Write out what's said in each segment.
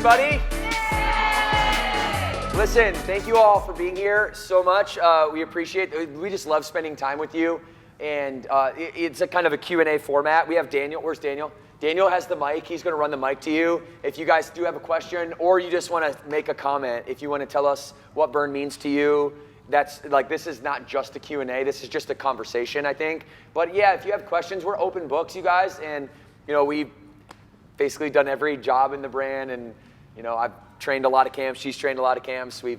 everybody. Listen, thank you all for being here so much. We appreciate it. We just love spending time with you. And it's a kind of a Q&A format. We have Daniel. Where's Daniel? Daniel has the mic. He's going to run the mic to you. If you guys do have a question or you just want to make a comment, if you want to tell us what Burn means to you, that's like, this is not just a Q&A. This is just a conversation, I think. But yeah, if you have questions, we're open books, you guys. And, you know, we've basically done every job in the brand. And, you know, I've trained a lot of camps. She's trained a lot of camps. We've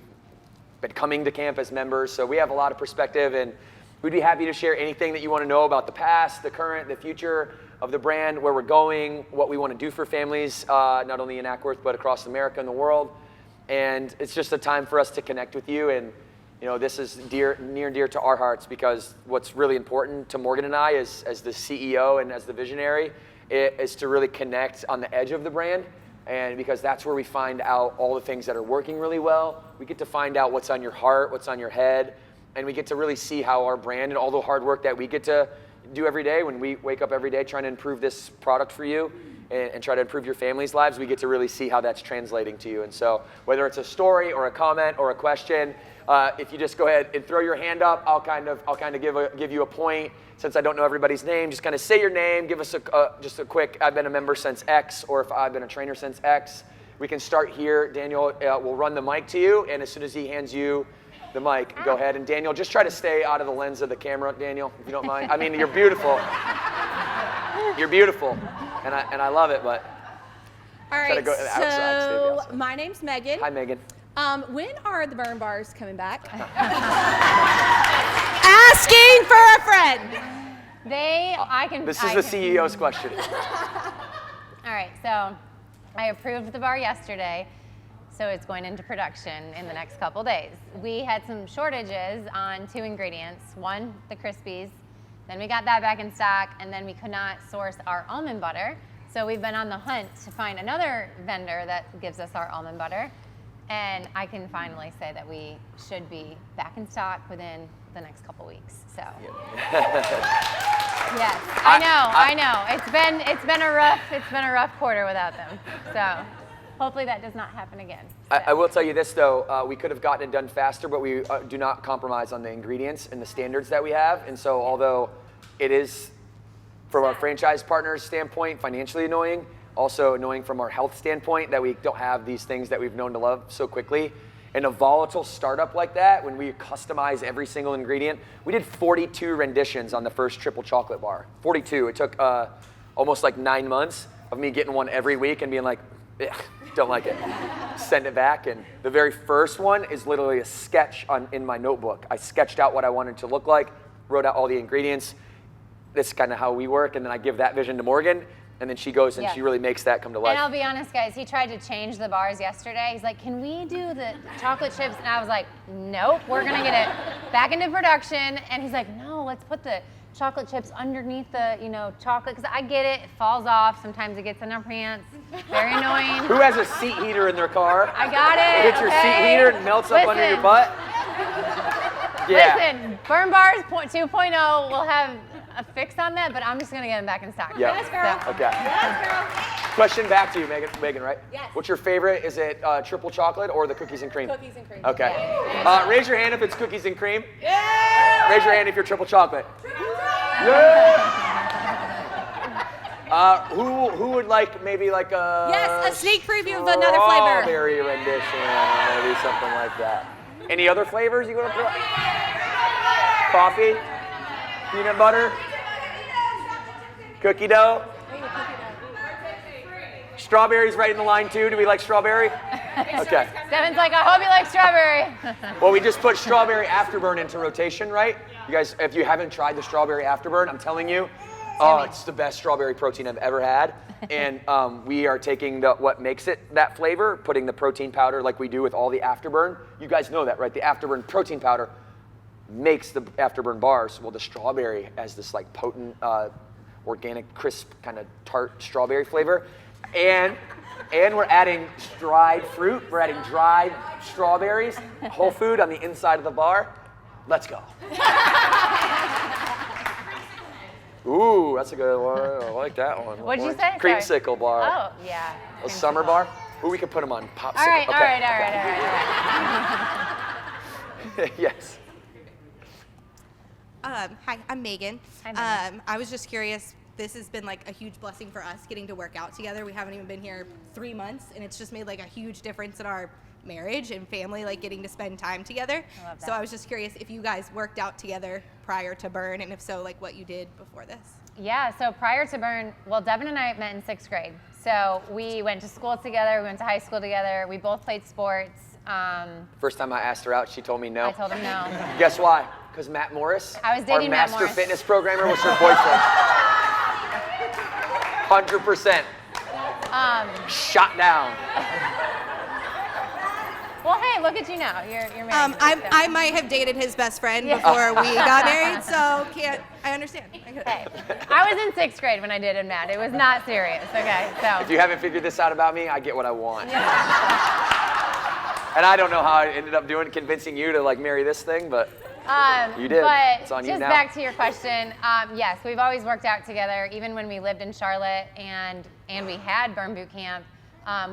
been coming to camp as members. So we have a lot of perspective. And we'd be happy to share anything that you want to know about the past, the current, the future of the brand, where we're going, what we want to do for families, not only in Ackworth, but across America and the world. And it's just a time for us to connect with you. And, you know, this is near and dear to our hearts, because what's really important to Morgan and I as the CEO and as the visionary is to really connect on the edge of the brand. And because that's where we find out all the things that are working really well. We get to find out what's on your heart, what's on your head. And we get to really see how our brand and all the hard work that we get to do every day, when we wake up every day trying to improve this product for you and try to improve your family's lives, we get to really see how that's translating to you. And so whether it's a story or a comment or a question, if you just go ahead and throw your hand up, I'll kind of give you a point. Since I don't know everybody's name, just kind of say your name, give us just a quick, I've been a member since X, or if I've been a trainer since X. We can start here. Daniel will run the mic to you, and as soon as he hands you the mic, go ahead. And Daniel, just try to stay out of the lens of the camera, Daniel, if you don't mind. I mean, you're beautiful. You're beautiful, and I love it, but all right, try to go outside. So my name's Megan. Hi, Megan. When are the Burn Bars coming back? Asking for a friend. This is the CEO's question. All right, so I approved the bar yesterday, so it's going into production in the next couple days. We had some shortages on 2 ingredients. One, the Crispies. Then we got that back in stock, and then we could not source our almond butter. So we've been on the hunt to find another vendor that gives us our almond butter. And I can finally say that we should be back in stock within the next couple weeks. So, yes, I know. It's been a rough quarter without them. So, hopefully that does not happen again. So. I will tell you this though, we could have gotten it done faster, but we do not compromise on the ingredients and the standards that we have. And so, although it is, from our franchise partners' standpoint, financially annoying, also annoying from our health standpoint that we don't have these things that we've known to love so quickly. In a volatile startup like that, when we customize every single ingredient, we did 42 renditions on the first triple chocolate bar. 42. It took almost like 9 months of me getting one every week and being like, don't like it. Send it back. And the very first one is literally a sketch in my notebook. I sketched out what I wanted to look like, wrote out all the ingredients. This is kind of how we work. And then I give that vision to Morgan. And then she goes and she really makes that come to life. And I'll be honest, guys, he tried to change the bars yesterday. He's like, can we do the chocolate chips? And I was like, nope, we're going to get it back into production. And he's like, no, let's put the chocolate chips underneath the, chocolate. Because I get it falls off. Sometimes it gets in our pants. Very annoying. Who has a seat heater in their car? I got it. Get your seat heater and melts up under your butt. Yeah. Listen, Burn Bars 2.0 will have a fix on that, but I'm just gonna get them back in stock. Yeah. Yes, girl. So. Okay. Yes, girl. Question back to you, Megan, right? Yes. What's your favorite? Is it triple chocolate or the cookies and cream? Cookies and cream. Okay. Yeah. Raise your hand if it's cookies and cream. Yeah. Raise your hand if you're triple chocolate. Yeah. Who would like maybe like a Yes, a sneak preview of another flavor. Strawberry rendition, or maybe something like that. Any other flavors you want to throw? Coffee, peanut butter, cookie dough. Strawberry's right in the line too. Do we like strawberry? Okay. Devin's like, I hope you like strawberry. Well, we just put strawberry afterburn into rotation, right? You guys, if you haven't tried the strawberry afterburn, I'm telling you, it's the best strawberry protein I've ever had. And we are taking what makes it that flavor, putting the protein powder like we do with all the afterburn. You guys know that, right? The afterburn protein powder makes the afterburn bars. Well, the strawberry has this like potent, organic, crisp, kind of tart strawberry flavor. And we're adding dried fruit. We're adding dried strawberries, whole food on the inside of the bar. Let's go. Ooh, that's a good one. I like that one. What'd you say? Creamsicle bar. Oh, yeah. A summer bar? Ooh, we could put them on popsicle. All right, okay. all right. Yes. Hi, I'm Megan. Hi, Megan. I was just curious. This has been like a huge blessing for us getting to work out together. We haven't even been here 3 months, and it's just made like a huge difference in our marriage and family, like getting to spend time together. I love that. So I was just curious if you guys worked out together prior to Burn, and if so, like what you did before this. Yeah, so prior to Burn, well, Devin and I met in 6th grade. So we went to school together, we went to high school together, we both played sports. First time I asked her out, she told me no. I told him no. Guess why? Because Matt Morris, I was dating our Matt master Morris. fitness programmer, was her boyfriend. 100%. Shot down. Well, hey, look at you now. You're married. I might have dated his best friend before we got married, so I understand. Hey, I was in 6th grade when I dated Matt. It was not serious, okay? So. If you haven't figured this out about me, I get what I want. And I don't know how I ended up convincing you to like marry this thing, but you did. But it's on you just now. back to your question, yes, we've always worked out together. Even when we lived in Charlotte and we had Burn Boot Camp,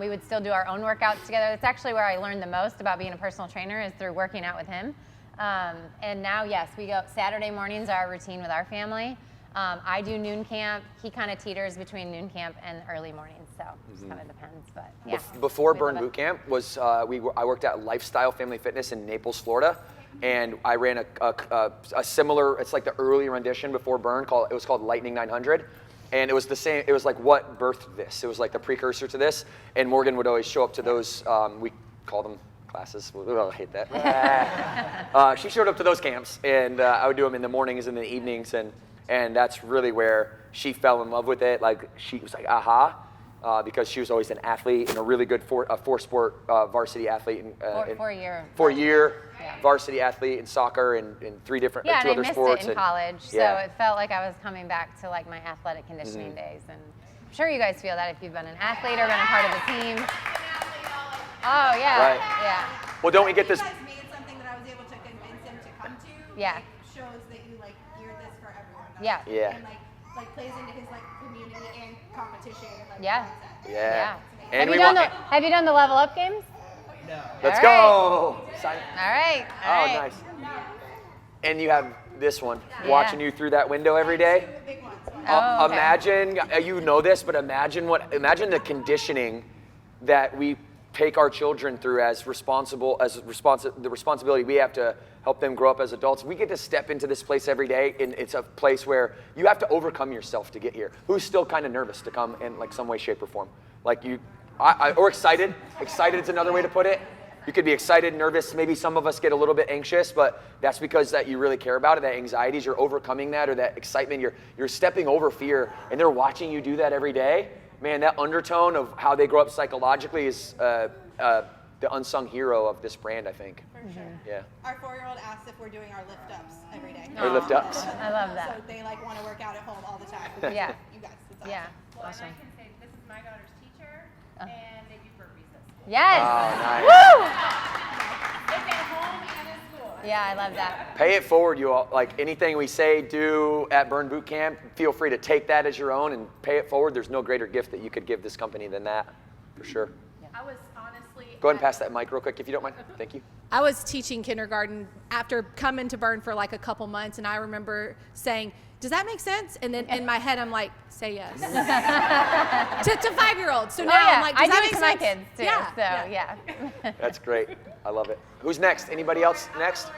we would still do our own workouts together. That's actually where I learned the most about being a personal trainer, is through working out with him. And now, yes, we go Saturday mornings are our routine with our family. I do noon camp. He kind of teeters between noon camp and early mornings, so it just kind of depends. But yeah. Before we Burn love it. Boot Camp was I worked at Lifestyle Family Fitness in Naples, Florida, and I ran a similar. It's like the early rendition before Burn. It was called Lightning 900. And it was the same. It was like what birthed this. It was like the precursor to this. And Morgan would always show up to those. We call them classes. I hate that. She showed up to those camps, and I would do them in the mornings and the evenings, and that's really where she fell in love with it. Like she was like, aha, because she was always an athlete and a really good four-sport varsity athlete. Four-year varsity athlete in soccer and three different two and other I missed sports. it in college, so it felt like I was coming back to like my athletic conditioning days. And I'm sure you guys feel that if you've been an athlete or been a part of a team. Oh yeah, Right. yeah. Well, don't we get this? You guys made something that I was able to convince him to come to. Yeah. Like, shows that you like geared this for everyone. Yeah. Yeah. And like plays into his like community and competition. Like, Yeah. mindset. Yeah. Have And you we done want. have you done the level up games? Let's All go. Sign. All right. All Oh, right. nice. And you have this one, watching you through that window every day. Big ones. Oh, okay. Imagine, you know this, but imagine the conditioning that we take our children through the responsibility we have to help them grow up as adults. We get to step into this place every day, and it's a place where you have to overcome yourself to get here. Who's still kind of nervous to come in like some way, shape, or form? Like or excited. Excited is another way to put it. You could be excited, nervous. Maybe some of us get a little bit anxious, but that's because that you really care about it. That anxiety is you're overcoming that, or that excitement. You're stepping over fear, and they're watching you do that every day. Man, that undertone of how they grow up psychologically is the unsung hero of this brand, I think. For sure. Yeah. Our 4-year-old asks if we're doing our lift ups every day. Or lift ups. I love that. So they like want to work out at home all the time. Yeah. You guys. It's awesome. Yeah. Well, Awesome. and I can say this is my daughter's teacher, and they do burpees at school. Yes. Oh, nice. Woo! It's at home and at school. Yeah, I love that. Pay it forward, you all. Like anything we say, do at Burn Boot Camp, feel free to take that as your own and pay it forward. There's no greater gift that you could give this company than that, for sure. I was honestly. Go ahead and pass that mic real quick if you don't mind. Thank you. I was teaching kindergarten after coming to Burn for like a couple months, and I remember saying, "Does that make sense?" And then in my head, I'm like, "Say yes." to 5-year-olds. So now I'm like, I "Does do that it make to my sense?" kids too. Yeah. So yeah. That's great. I love it. Who's next? Anybody else next?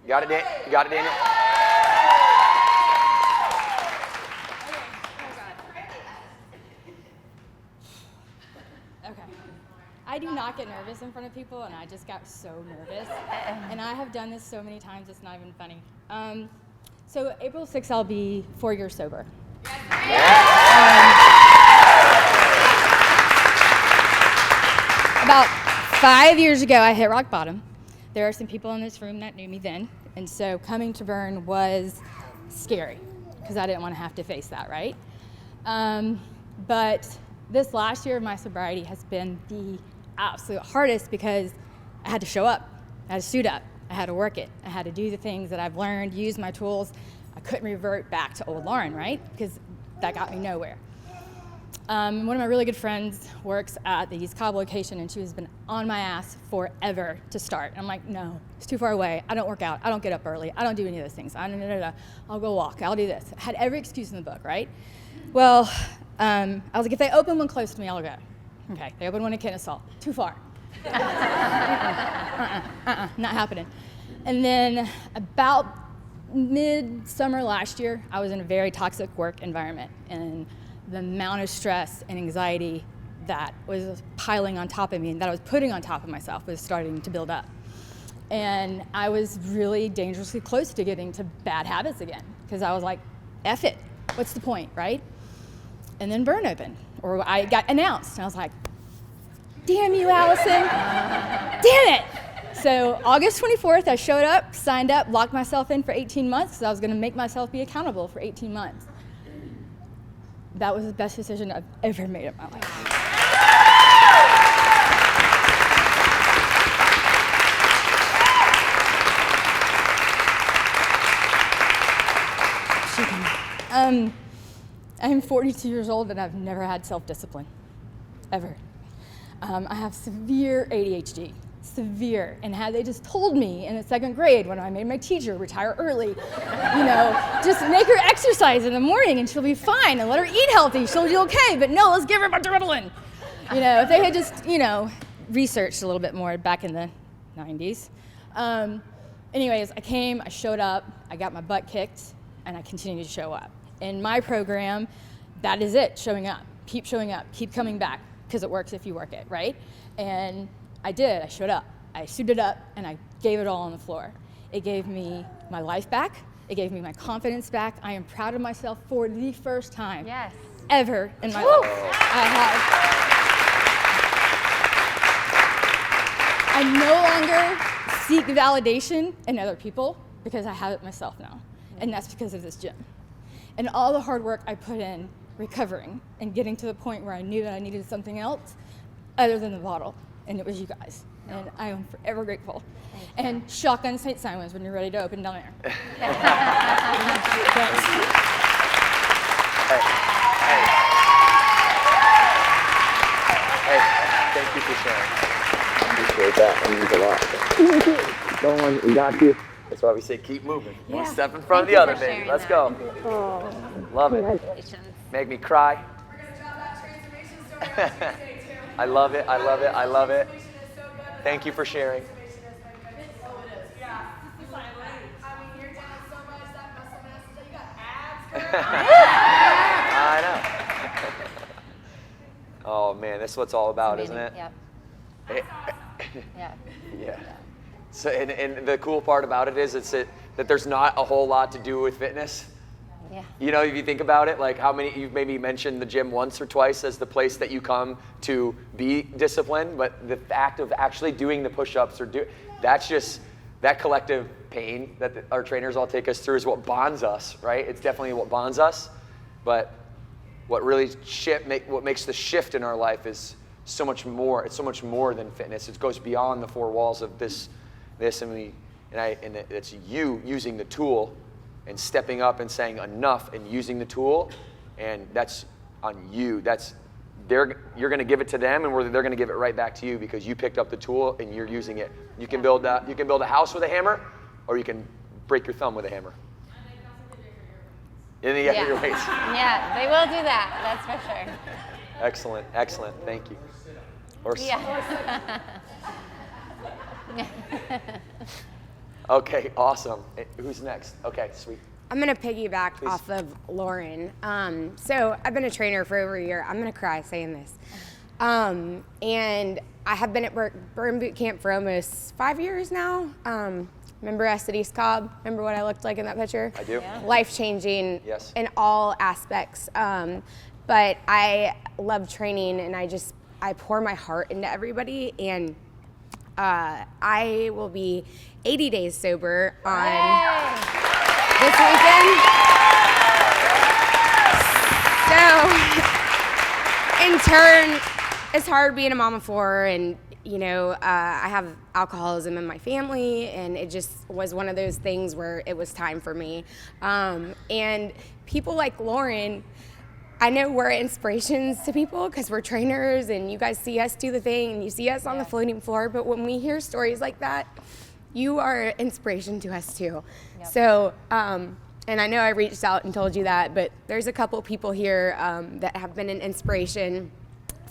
You got it, You got it, Daniel? Okay. I do not get nervous in front of people, and I just got so nervous. And I have done this so many times, it's not even funny. So April 6th, I'll be 4 years sober. About 5 years ago, I hit rock bottom. There are some people in this room that knew me then, and so coming to Burn was scary because I didn't want to have to face that, right? But this last year of my sobriety has been the absolute hardest because I had to show up, I had to suit up, I had to work it, I had to do the things that I've learned, use my tools. I couldn't revert back to old Lauren, right? Because that got me nowhere. One of my really good friends works at the East Cobb location, and she has been on my ass forever to start. And I'm like, no, it's too far away. I don't work out. I don't get up early. I don't do any of those things. I'll go walk. I'll do this. I had every excuse in the book, right? Well, I was like, if they open one close to me, I'll go. Okay, they opened one in Kennesaw. Too far. Not happening. And then about mid-summer last year, I was in a very toxic work environment, and the amount of stress and anxiety that was piling on top of me and that I was putting on top of myself was starting to build up. And I was really dangerously close to getting to bad habits again, because I was like, F it, what's the point, right? And then Burn opened, or I got announced, and I was like, damn you, Allison, damn it. So August 24th, I showed up, signed up, locked myself in for 18 months, because I was gonna make myself be accountable for 18 months. That was the best decision I've ever made in my life. I'm 42 years old and I've never had self-discipline, ever. I have severe ADHD, severe. And had they just told me in the 2nd grade when I made my teacher retire early, just make her exercise in the morning and she'll be fine, and let her eat healthy, she'll be okay, but no, let's give her a bunch of Ritalin. If they had just, researched a little bit more back in the 90s. Anyways, I came, I showed up, I got my butt kicked, and I continue to show up. In my program, that is it, showing up, keep coming back, because it works if you work it, right? And I did, I showed up, I suited up, and I gave it all on the floor. It gave me my life back, it gave me my confidence back. I am proud of myself for the first time ever in my life. I no longer seek validation in other people, because I have it myself now, and that's because of this gym. And all the hard work I put in recovering and getting to the point where I knew that I needed something else other than the bottle, and it was you guys. And I am forever grateful. And shotgun St. Simon's when you're ready to open down there. Thanks. Hey, thank you for sharing. Appreciate that. That means a lot. Keep going. We got you. That's why we say keep moving. One step in front of the other, baby. Let's go. Love it. Make me cry. We're going to drop that transformation story on Tuesday, too. I love it. I love it. I love it. Thank you for sharing. Yeah. I mean, you're down so much that muscle mass, you got abs. I know. Oh man, that's what it's all about, isn't it? Yep. Yeah. So, and the cool part about it is that there's not a whole lot to do with fitness. Yeah. If you think about it, like how many, you've maybe mentioned the gym once or twice as the place that you come to be disciplined, but the act of actually doing the push-ups that's just, that collective pain that our trainers all take us through is what bonds us, right? It's definitely what bonds us, but what really what makes the shift in our life is so much more. It's so much more than fitness. It goes beyond the 4 walls of this, and it's you using the tool and stepping up and saying enough and using the tool, and that's on you. You're going to give it to them, and they're going to give it right back to you because you picked up the tool and you're using it. You can build a house with a hammer, or you can break your thumb with a hammer. And then your weights. Yeah, they will do that. That's for sure. Excellent. Thank you. Okay, awesome. Who's next? Okay, sweet. I'm gonna piggyback off of Lauren. So I've been a trainer for over a year. I'm gonna cry saying this. And I have been at Burn Boot Camp for almost 5 years now. Remember us at East Cobb? Remember what I looked like in that picture? I do. Yeah. Life-changing in all aspects. But I love training, and I pour my heart into everybody. And I will be 80 days sober on this weekend. So, in turn, it's hard being a mom of 4, and I have alcoholism in my family, and it just was one of those things where it was time for me. And people like Lauren, I know we're inspirations to people because we're trainers and you guys see us do the thing and you see us on the floating floor, but when we hear stories like that, you are inspiration to us too. Yep. So, and I know I reached out and told you that, but there's a couple people here that have been an inspiration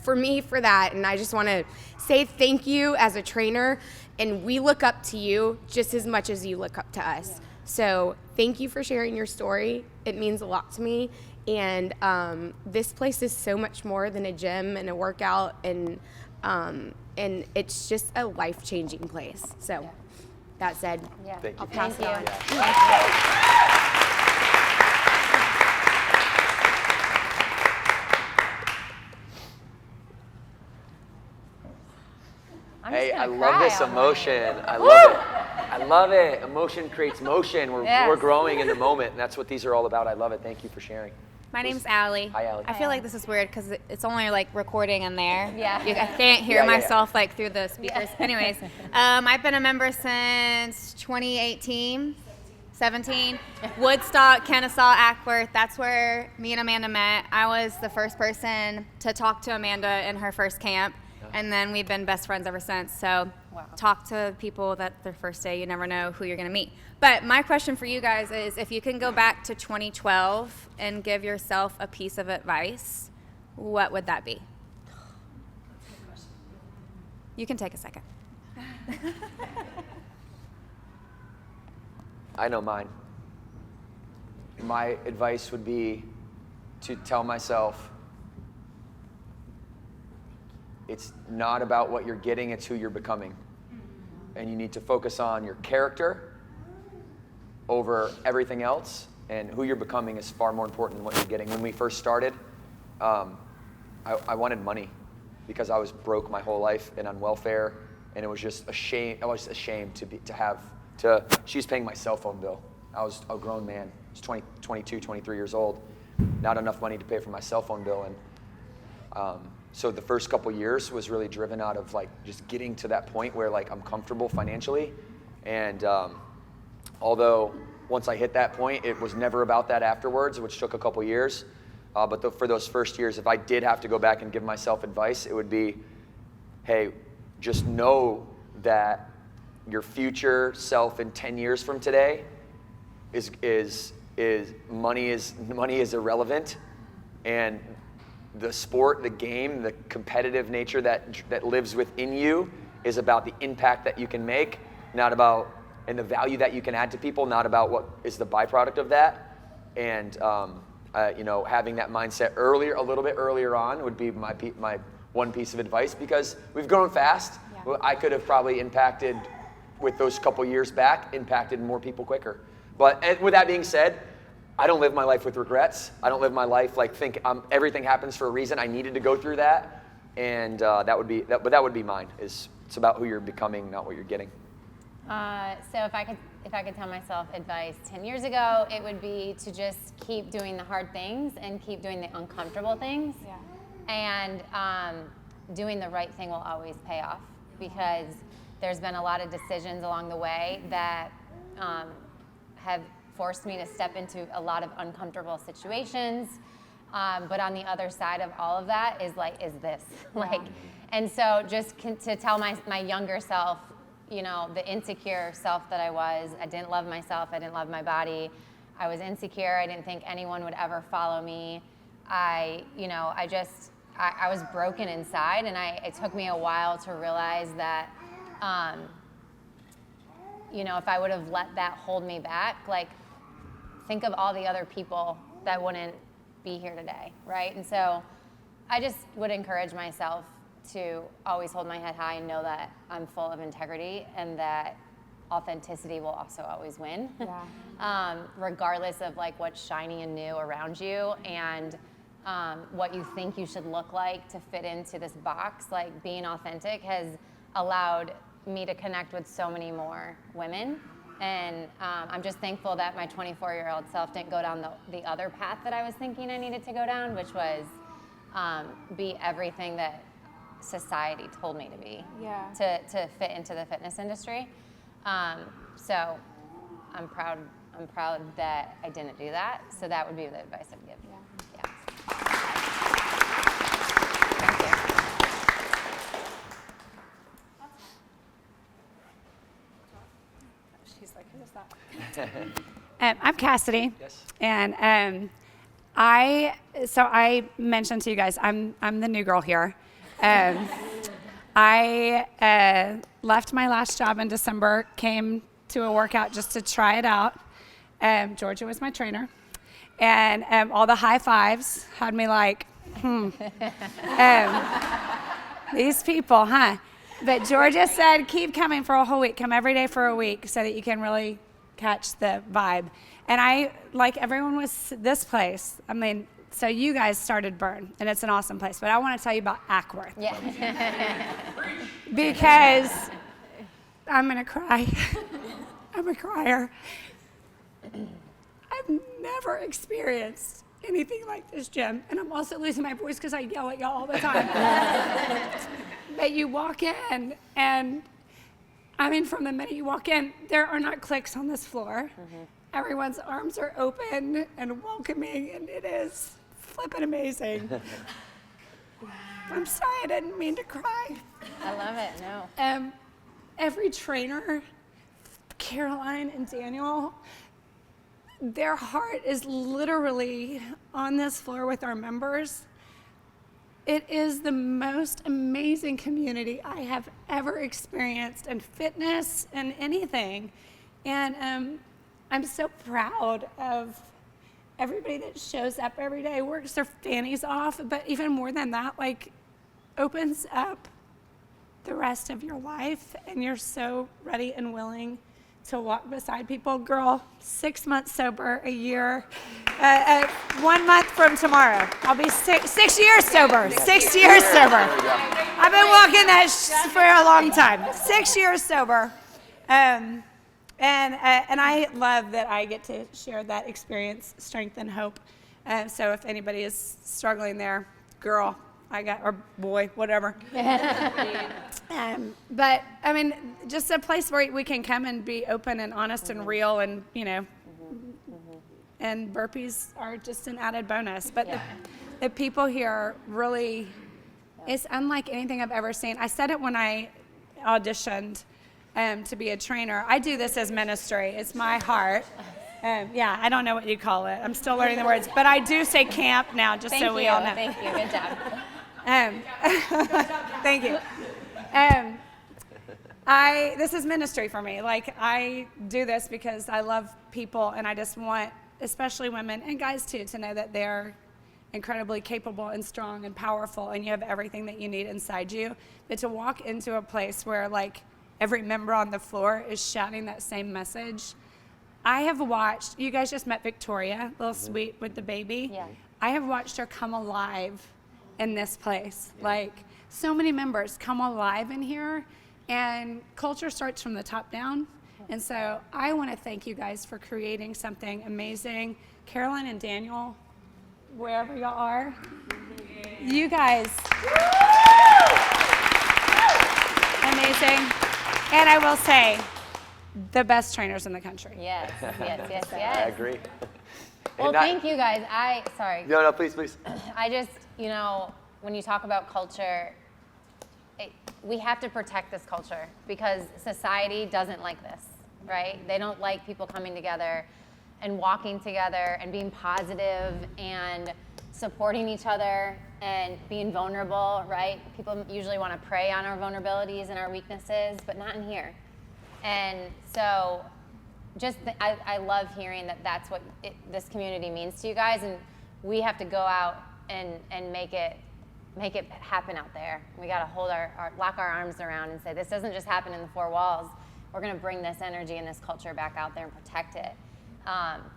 for me for that, and I just want to say thank you as a trainer, and we look up to you just as much as you look up to us. So thank you for sharing your story. It means a lot to me, and this place is so much more than a gym and a workout, and it's just a life-changing place. So that said, Thank you. I'll pass it on. Hey, I love this emotion. I love it. I love it. Emotion creates motion. We're growing in the moment, and that's what these are all about. I love it. Thank you for sharing. My name's Allie. Hi, Allie. I feel like this is weird because it's only like recording in there. Yeah. I can't hear myself like through the speakers. Anyways, I've been a member since 2018, 17. Woodstock, Kennesaw, Ackworth. That's where me and Amanda met. I was the first person to talk to Amanda in her first camp. And then we've been best friends ever since. So talk to people that their first day, you never know who you're going to meet. But my question for you guys is, if you can go back to 2012 and give yourself a piece of advice, what would that be? You can take a second. I know mine. My advice would be to tell myself, it's not about what you're getting, it's who you're becoming. And you need to focus on your character over everything else, and who you're becoming is far more important than what you're getting. When we first started, I wanted money because I was broke my whole life and on welfare, and it was just a shame. I was ashamed she was paying my cell phone bill. I was a grown man. I was 22, 23 years old. Not enough money to pay for my cell phone bill, and so the first couple years was really driven out of like just getting to that point where like I'm comfortable financially. And although once I hit that point, it was never about that afterwards, which took a couple years. But for those first years, if I did have to go back and give myself advice, it would be, hey, just know that your future self in 10 years from today is money is irrelevant, and the sport, the game, the competitive nature that lives within you is about the impact that you can make, not about, and the value that you can add to people, not about what is the byproduct of that. And having that mindset a little bit earlier on would be my one piece of advice, because we've grown fast. Yeah. I could have probably impacted, with those couple years back, impacted more people quicker. And with that being said, I don't live my life with regrets. I don't live my life like everything happens for a reason. I needed to go through that, and that would be mine. It's about who you're becoming, not what you're getting. So if I could tell myself advice 10 years ago, it would be to just keep doing the hard things and keep doing the uncomfortable things. Yeah. And doing the right thing will always pay off, because there's been a lot of decisions along the way that have forced me to step into a lot of uncomfortable situations. But on the other side of all of that is this. And so just to tell my younger self, the insecure self that I didn't love myself, I didn't love my body, I was insecure, I didn't think anyone would ever follow me. I was broken inside, and it took me a while to realize that, if I would have let that hold me back, think of all the other people that wouldn't be here today, right? And so I just would encourage myself to always hold my head high and know that I'm full of integrity, and that authenticity will also always win. Yeah. Regardless of what's shiny and new around you, and what you think you should look like to fit into this box. Being authentic has allowed me to connect with so many more women. And I'm just thankful that my 24-year-old self didn't go down the other path that I was thinking I needed to go down, which was be everything that society told me to be, to fit into the fitness industry. So I'm proud that I didn't do that. So that would be the advice I'd give. Yeah. I'm Cassidy. Yes. And I mentioned to you guys, I'm the new girl here. I left my last job in December, came to a workout just to try it out. Georgia was my trainer. And all the high fives had me like, these people, huh? But Georgia said, keep coming for a whole week. Come every day for a week so that you can really catch the vibe. And I, like everyone was this place. I mean, so you guys started Burn, and it's an awesome place. But I want to tell you about Ackworth. Yeah. Because I'm going to cry. I'm a crier. I've never experienced anything like this gym. And I'm also losing my voice because I yell at y'all all the time. But you walk in, and I mean, from the minute you walk in, there are not clicks on this floor. Everyone's arms are open and welcoming, and it is flippin' amazing. I'm sorry, I didn't mean to cry. I love it. No. Every trainer, Caroline and Daniel, their heart is literally on this floor with our members. It is the most amazing community I have ever experienced in fitness and anything. And I'm so proud of everybody that shows up every day, works their fannies off, but even more than that, like, opens up the rest of your life, and you're so ready and willing to walk beside people. Girl, 6 months sober, a year, 1 month from tomorrow. I'll be 6 years sober, 6 years sober. I've been walking that for a long time. 6 years sober. And I love that I get to share that experience, strength, and hope. So if anybody is struggling there, girl, or boy, whatever. But I mean, just a place where we can come and be open and honest and real, and and burpees are just an added bonus. But the people here really, it's unlike anything I've ever seen. I said it when I auditioned to be a trainer. I do this as ministry. It's my heart. I don't know what you call it. I'm still learning the words, but I do say camp now, just so we all know. Thank you. Good job. Thank you. This is ministry for me. Like, I do this because I love people, and I just want, especially women and guys too, to know that they're incredibly capable and strong and powerful, and you have everything that you need inside you. But to walk into a place where, like, every member on the floor is shouting that same message. I have watched, you guys just met Victoria, little sweet with the baby. Yeah. I have watched her come alive in this place. Like, so many members come alive in here, and culture starts from the top down. And so I want to thank you guys for creating something amazing. Caroline and Daniel, wherever y'all are, you guys, amazing. And I will say, the best trainers in the country. Yes. I agree. Well, thank you guys. Sorry. No, please. I just, when you talk about culture, we have to protect this culture because society doesn't like this, right? They don't like people coming together and walking together and being positive and supporting each other and being vulnerable, right? People usually want to prey on our vulnerabilities and our weaknesses, but not in here. And so I love hearing that that's what this community means to you guys, and we have to go out and make it happen out there. We got to lock our arms around and say, this doesn't just happen in the four walls. We're going to bring this energy and this culture back out there and protect it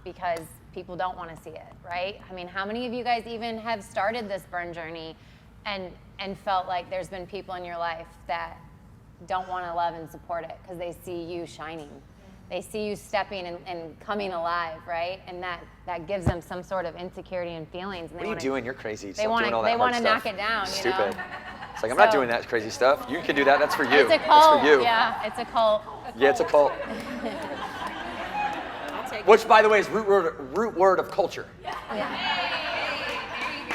because people don't want to see it, right? I mean, how many of you guys even have started this burn journey and felt like there's been people in your life that don't want to love and support it because they see you shining. They see you stepping and coming alive, right? And that gives them some sort of insecurity and feelings. And what are you doing? You're crazy. They want to knock it down. Stupid. It's like, I'm not doing that crazy stuff. You can do that. That's for you. It's a cult. That's for you. Yeah, it's a cult. Yeah, it's a cult. Which, by the way, is root word of culture. Yeah.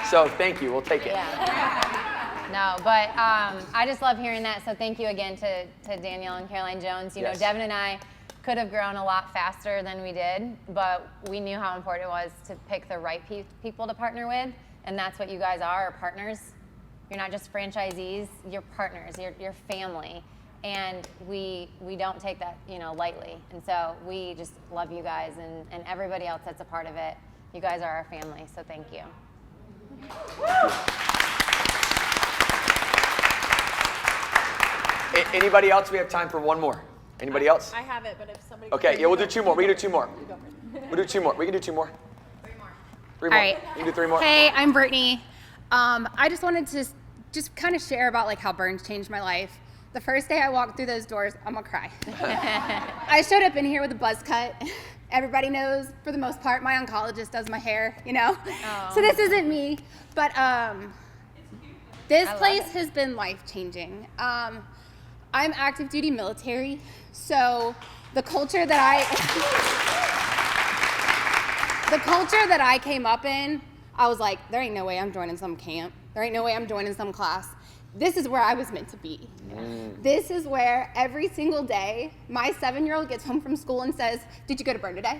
So thank you. We'll take it. Yeah. No, but I just love hearing that. So thank you again to Daniel and Caroline Jones. Yes. Devin and I, could have grown a lot faster than we did, but we knew how important it was to pick the right people to partner with, and that's what you guys are partners. You're not just franchisees, you're partners, you're family, and we don't take that lightly. And so we just love you guys and everybody else that's a part of it. You guys are our family, so thank you. Anybody else? We have time for one more. Anybody else? I have it, but if somebody. Okay, yeah, we'll do 2 more. We can do 2 more. We'll do 2 more. We can do 2 more. 3 more. All right. You can do 3 more. Hey, I'm Brittany. I just wanted to just kind of share about like how Burns changed my life. The first day I walked through those doors, I'm gonna cry. I showed up in here with a buzz cut. Everybody knows, for the most part, my oncologist does my hair, So this isn't me, but this place has been life-changing. I'm active duty military, so the culture that I came up in, I was like, there ain't no way I'm joining some camp. There ain't no way I'm joining some class. This is where I was meant to be. This is where every single day, my 7-year-old gets home from school and says, did you go to Burn today?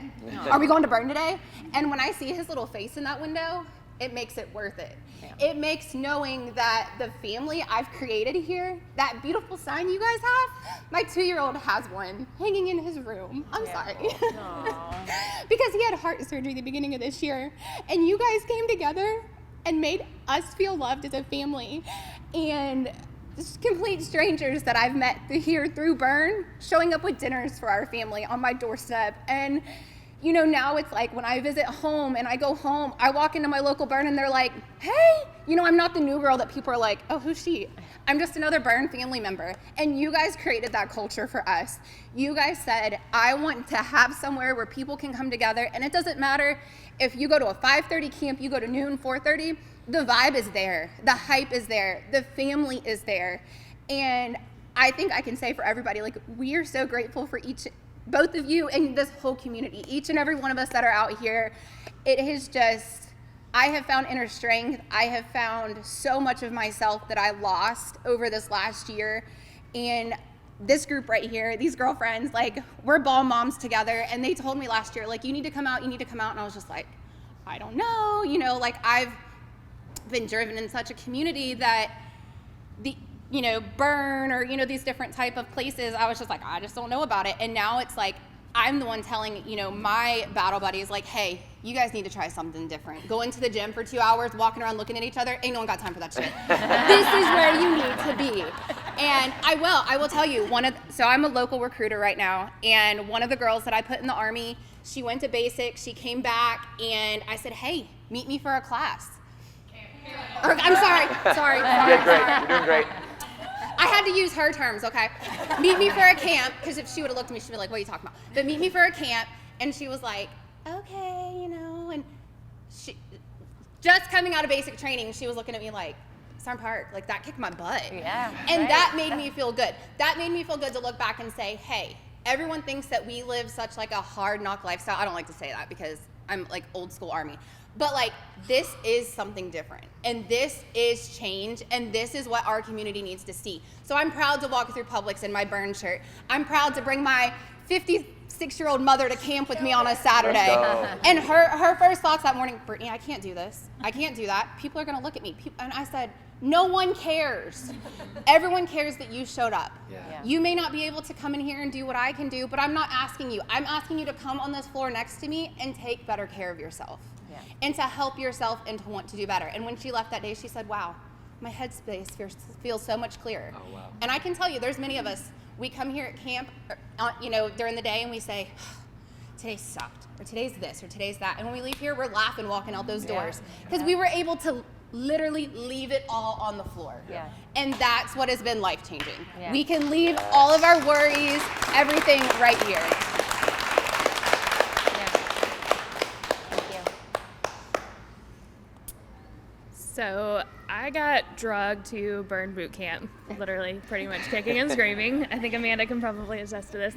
Are we going to Burn today? And when I see his little face in that window, it makes it worth it. Yeah. It makes knowing that the family I've created here, that beautiful sign you guys have, my 2-year-old has one hanging in his room. I'm sorry. Because he had heart surgery the beginning of this year. And you guys came together and made us feel loved as a family. And just complete strangers that I've met here through Burn, showing up with dinners for our family on my doorstep. And now it's like when I visit home and I go home, I walk into my local Burn and they're like, hey, I'm not the new girl that people are like, oh, who's she? I'm just another Burn family member. And you guys created that culture for us. You guys said, I want to have somewhere where people can come together. And it doesn't matter if you go to a 5:30 camp, you go to noon, 4:30, the vibe is there. The hype is there. The family is there. And I think I can say for everybody, like, we are so grateful for both of you and this whole community, each and every one of us that are out here. It has just, I have found inner strength. I have found so much of myself that I lost over this last year. And this group right here, these girlfriends, like, we're ball moms together. And they told me last year, like, you need to come out. And I was just like, I don't know. I've been driven in such a community that Burn or, these different type of places, I was just like, I just don't know about it. And now it's like, I'm the one telling, my battle buddies, like, hey, you guys need to try something different. Go into the gym for 2 hours, walking around looking at each other. Ain't no one got time for that shit. This is where you need to be. And I will tell you, so I'm a local recruiter right now. And one of the girls that I put in the Army, she went to basic, she came back, and I said, hey, meet me for a class. I'm sorry. You did great. You're doing great. I had to use her terms, okay? Meet me for a camp, because if she would have looked at me, she'd be like, what are you talking about? But meet me for a camp, and she was like, okay, and she, just coming out of basic training, she was looking at me like, Storm Park, like, that kicked my butt. Yeah. And that made me feel good. That made me feel good to look back and say, hey, everyone thinks that we live such like a hard knock lifestyle. I don't like to say that because I'm like old school Army. But like, this is something different, and this is change, and this is what our community needs to see. So I'm proud to walk through Publix in my Burn shirt. I'm proud to bring my 56-year-old mother to camp with me on a Saturday. And her first thoughts that morning, Brittany, I can't do this. I can't do that. People are gonna look at me. And I said, no one cares. Everyone cares that you showed up. Yeah. You may not be able to come in here and do what I can do, but I'm not asking you. I'm asking you to come on this floor next to me and take better care of yourself. Yeah. And to help yourself and to want to do better. And when she left that day, she said, wow, my headspace feels so much clearer. Oh, wow. And I can tell you, there's many of us, we come here at camp, during the day, and we say, today sucked, or today's this, or today's that. And when we leave here, we're laughing walking out those doors. Because we were able to literally leave it all on the floor. Yeah. And that's what has been life-changing. Yeah. We can leave all of our worries, everything right here. So I got drugged to Burn boot camp, literally pretty much kicking and screaming. I think Amanda can probably attest to this.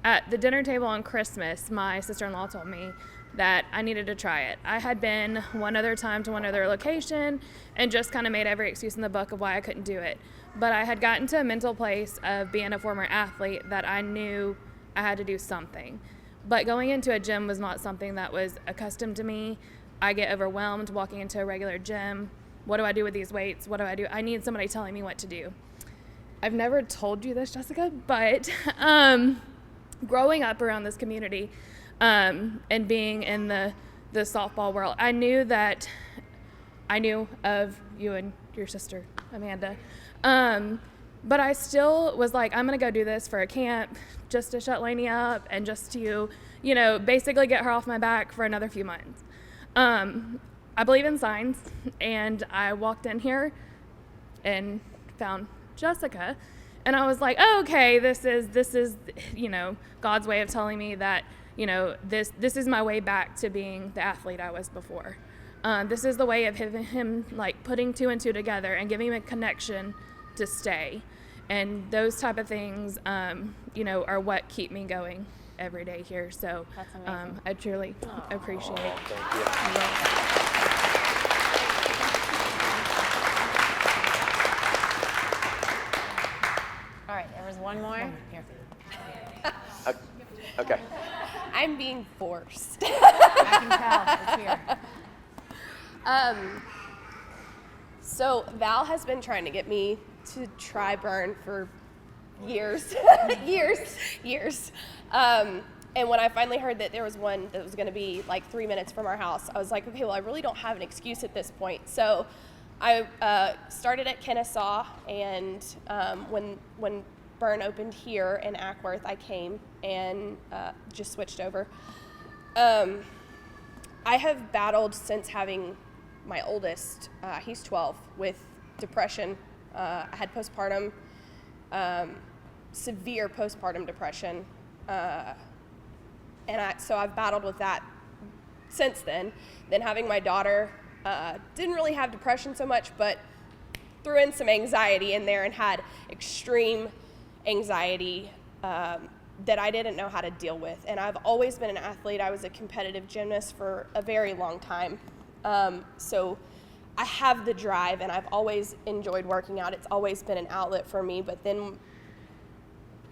At the dinner table on Christmas, my sister-in-law told me that I needed to try it. I had been one other time to one other location and just kind of made every excuse in the book of why I couldn't do it. But I had gotten to a mental place of being a former athlete that I knew I had to do something. But going into a gym was not something that was accustomed to me. I get overwhelmed walking into a regular gym. What do I do with these weights? What do I do? I need somebody telling me what to do. I've never told you this, Jessica, but growing up around this community and being in the softball world, I knew of you and your sister, Amanda. But I still was like, I'm going to go do this for a camp just to shut Lainey up and just to, basically get her off my back for another few months. I believe in signs, and I walked in here and found Jessica, and I was like, oh, okay, this is God's way of telling me that, this is my way back to being the athlete I was before. This is the way of him like putting two and two together and giving me a connection to stay. And those type of things, are what keep me going every day here. So That's amazing. I truly appreciate it. Thank you. All right, there was one more. Here. Okay. I'm being forced. I can tell. It's here. So Val has been trying to get me to try Burn for years, years. And when I finally heard that there was one that was going to be like 3 minutes from our house, I was like, okay, well, I really don't have an excuse at this point. So I started at Kennesaw, and when Burn opened here in Ackworth, I came and just switched over. I have battled since having my oldest, he's 12, with depression. I had postpartum, severe postpartum depression. So I've battled with that since then. Then having my daughter, didn't really have depression so much, but threw in some anxiety in there and had extreme anxiety that I didn't know how to deal with. And I've always been an athlete. I was a competitive gymnast for a very long time. So I have the drive, and I've always enjoyed working out. It's always been an outlet for me. But then,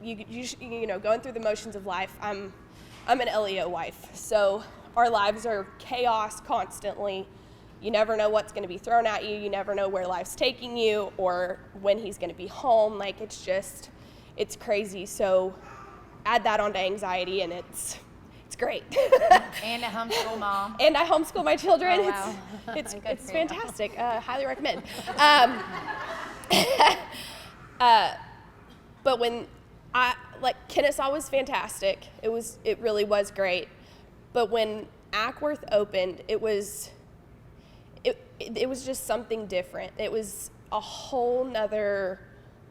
going through the motions of life, I'm an LEO wife. So our lives are chaos constantly. You never know what's going to be thrown at you. You never know where life's taking you or when he's going to be home. Like, it's crazy. So add that onto anxiety, and it's great. And a homeschool mom. And I homeschool my children. Oh, wow. It's Good for you. fantastic. Highly recommend. But when Kennesaw was fantastic. It really was great. But when Ackworth opened, it was just something different. It was a whole nother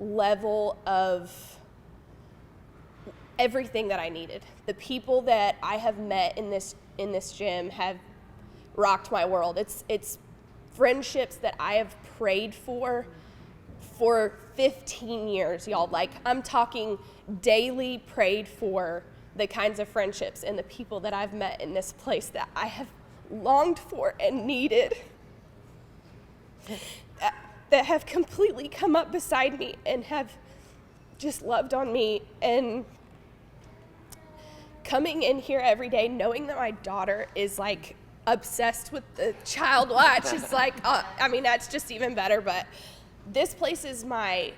level of everything that I needed. The people that I have met in this gym have rocked my world. It's friendships that I have prayed for 15 years, y'all. Like, I'm talking daily prayed for the kinds of friendships and the people that I've met in this place that I have longed for and needed, that have completely come up beside me and have just loved on me. And coming in here every day, knowing that my daughter is like obsessed with the child watch is like, that's just even better. But this place is my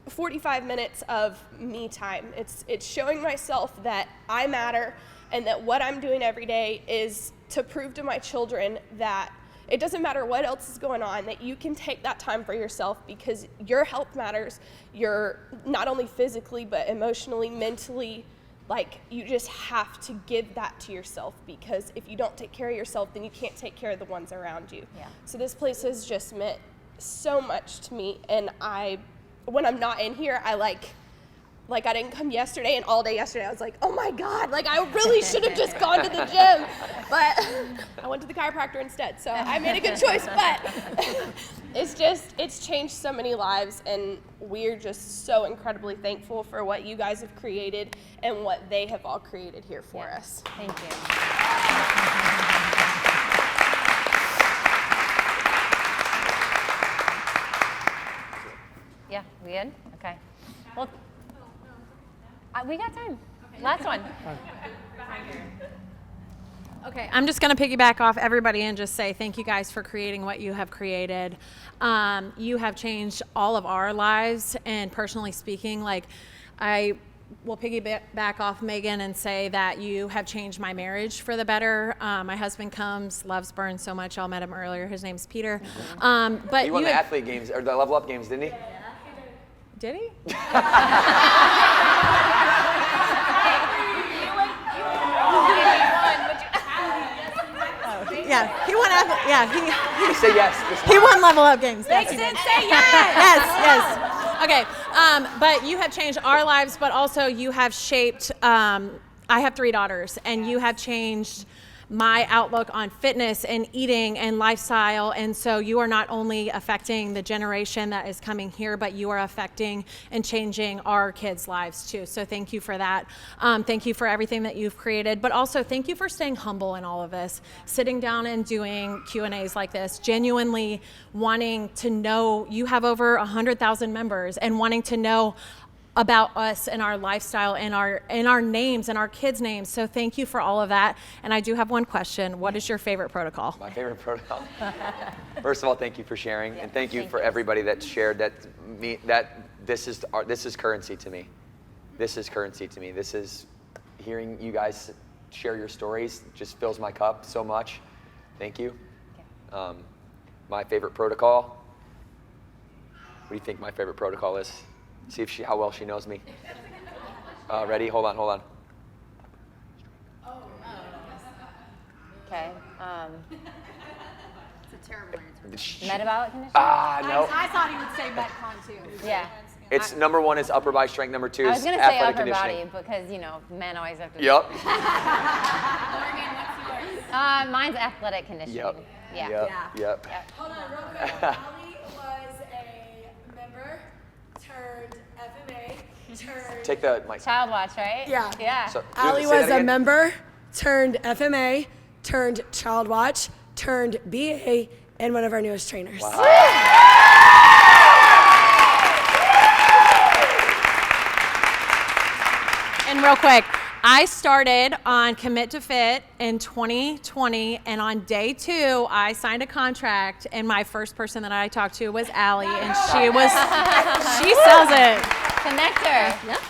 45 minutes of me time. It's showing myself that I matter, and that what I'm doing every day is to prove to my children that it doesn't matter what else is going on, that you can take that time for yourself, because your health matters. You're not only physically, but emotionally, mentally. Like, you just have to give that to yourself, because if you don't take care of yourself, then you can't take care of the ones around you. Yeah. So this place has just meant so much to me, and when I'm not in here, I I didn't come yesterday, and all day yesterday I was like, oh my God, I really should have just gone to the gym, but I went to the chiropractor instead, so I made a good choice. But it's changed so many lives, and we're just so incredibly thankful for what you guys have created and what they have all created here for us. Thank you. Yeah, we good? Okay. Well, We got time. Last one. Okay, I'm just going to piggyback off everybody and just say thank you guys for creating what you have created. You have changed all of our lives, and personally speaking, like I will piggyback off Megan and say that you have changed my marriage for the better. My husband loves Burn so much. Y'all met him earlier. His name's Peter. But He won the athlete games or the level up games, didn't he? Did he? Yeah, he won. Yeah, he Say yes. he won level up games. Makes sense. Say yes. Yes. Okay, but you have changed our lives, but also you have shaped. I have 3 daughters, and you have changed my outlook on fitness and eating and lifestyle. And so you are not only affecting the generation that is coming here, but you are affecting and changing our kids' lives too. So thank you for that. Thank you for everything that you've created, but also thank you for staying humble in all of this, sitting down and doing Q&As like this, genuinely wanting to know. You have over 100,000 members and wanting to know about us and our lifestyle and our names and our kids' names. So thank you for all of that. And I do have one question. What is your favorite protocol? My favorite protocol. First of all, thank you for sharing, and thank you for everybody that shared that. This is currency to me. This is currency to me. This is hearing you guys share your stories. Just fills my cup so much. Thank you. My favorite protocol. What do you think my favorite protocol is? See if how well she knows me. Ready? Hold on. Okay. It's a terrible answer. Metabolic condition? No. I thought he would say Metcon too. Yeah. It's number 1 is upper body strength. Number 2 I is was going to say athletic upper conditioning. body because, men always have to. Yep. Mine's athletic conditioning. Yep. Yeah. Yep. Hold on, real quick. Ali was a member turned FMA turned. Take the mic. Child watch, right? Yeah. Yeah. So, Ali say that was a again. member turned FMA turned Child Watch turned BA and one of our newest trainers. And real quick, I started on Commit to Fit in 2020, and on day 2, I signed a contract, and my first person that I talked to was Allie, and she sells it. Connector. Yep.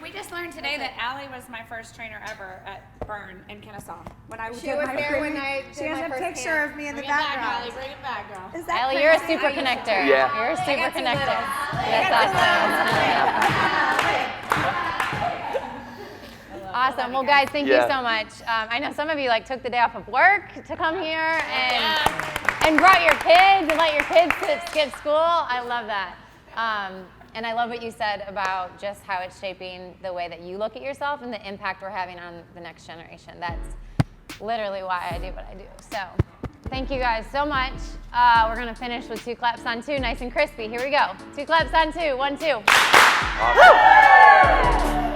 We just learned today that Allie was my first trainer ever at Burn in Kennesaw. When I She was there when I did She has my a first picture camp. of me in the Bring it back, background. Allie. Bring it back, girl. Is that Allie, you're a crazy? super connector. Yeah. You're a super got too connector. little. That's awesome. Awesome. Well, guys, thank you Yeah. so much. I know some of you took the day off of work to come here and brought your kids and let your kids skip school. I love that. And I love what you said about just how it's shaping the way that you look at yourself and the impact we're having on the next generation. That's literally why I do what I do. So thank you guys so much. We're going to finish with 2 claps on 2, nice and crispy. Here we go. 2 claps on 2. 1, 2. Awesome.